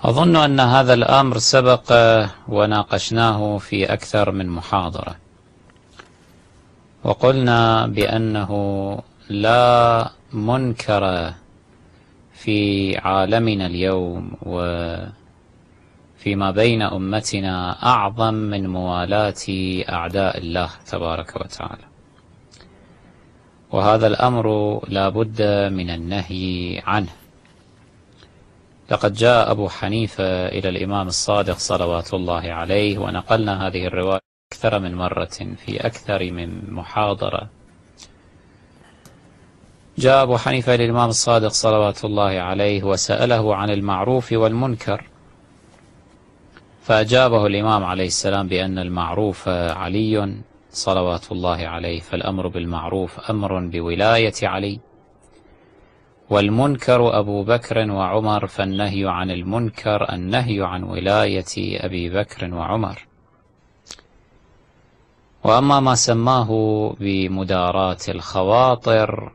أظن أن هذا الأمر سبق وناقشناه في أكثر من محاضرة، وقلنا بأنه لا منكر في عالمنا اليوم وفيما بين أمتنا أعظم من موالاة أعداء الله تبارك وتعالى، وهذا الأمر لا بد من النهي عنه. لقد جاء أبو حنيفة إلى الإمام الصادق صلوات الله عليه، ونقلنا هذه الرواية أكثر من مرة في أكثر من محاضرة. جاء أبو حنيفة إلى الإمام الصادق صلوات الله عليه وسأله عن المعروف والمنكر، فأجابه الإمام عليه السلام بأن المعروف علي صلوات الله عليه، فالأمر بالمعروف أمر بولاية علي، والمنكر أبو بكر وعمر، فالنهي عن المنكر النهي عن ولاية أبي بكر وعمر. وأما ما سماه بمداراة الخواطر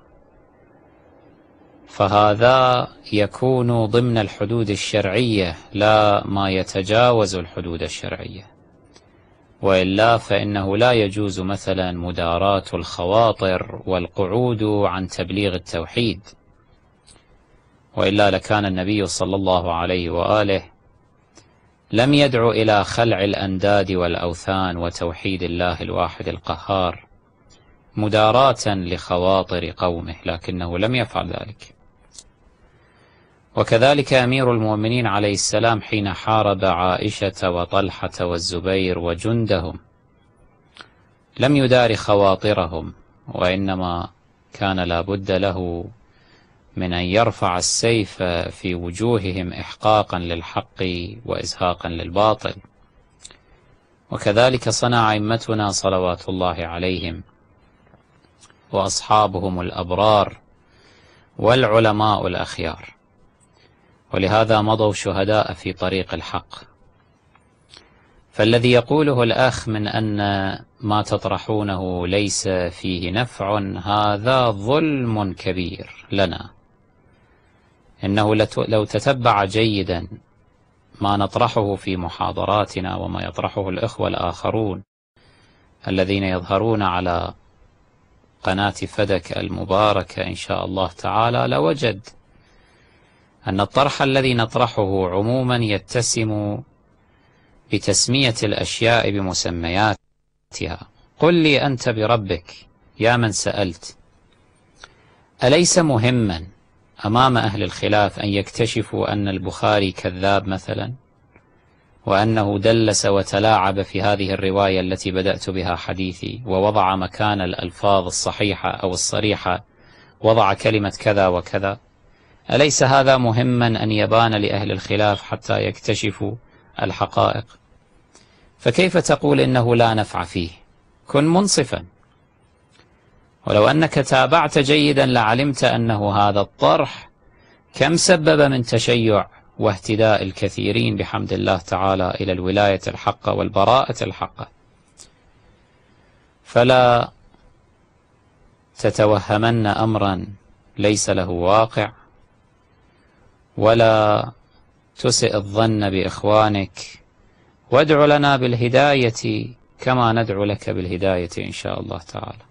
فهذا يكون ضمن الحدود الشرعية لا ما يتجاوز الحدود الشرعية، وإلا فإنه لا يجوز مثلا مداراة الخواطر والقعود عن تبليغ التوحيد، وإلا لكان النبي صلى الله عليه وآله لم يدعو إلى خلع الأنداد والأوثان وتوحيد الله الواحد القهار مداراة لخواطر قومه، لكنه لم يفعل ذلك. وكذلك أمير المؤمنين عليه السلام حين حارب عائشة وطلحة والزبير وجندهم لم يدار خواطرهم، وإنما كان لا بد له من أن يرفع السيف في وجوههم إحقاقا للحق وإزهاقا للباطل. وكذلك صنع أئمتنا صلوات الله عليهم وأصحابهم الأبرار والعلماء الأخيار، ولهذا مضوا شهداء في طريق الحق. فالذي يقوله الأخ من أن ما تطرحونه ليس فيه نفع هذا ظلم كبير لنا. إنه لو تتبع جيدا ما نطرحه في محاضراتنا وما يطرحه الإخوة الآخرون الذين يظهرون على قناة فدك المباركة إن شاء الله تعالى، لوجد أن الطرح الذي نطرحه عموما يتسم بتسمية الأشياء بمسمياتها. قل لي أنت بربك يا من سألت، أليس مهما أمام أهل الخلاف أن يكتشفوا أن البخاري كذاب مثلا، وأنه دلس وتلاعب في هذه الرواية التي بدأت بها حديثي، ووضع مكان الألفاظ الصحيحة أو الصريحة وضع كلمة كذا وكذا؟ أليس هذا مهما أن يبان لأهل الخلاف حتى يكتشفوا الحقائق؟ فكيف تقول إنه لا نفع فيه؟ كن منصفا. ولو أنك تابعت جيدا لعلمت أنه هذا الطرح كم سبب من تشيع واهتداء الكثيرين بحمد الله تعالى إلى الولاية الحقة والبراءة الحقة. فلا تتوهمن أمرا ليس له واقع، ولا تسئ الظن بإخوانك، وادع لنا بالهداية كما ندعو لك بالهداية إن شاء الله تعالى.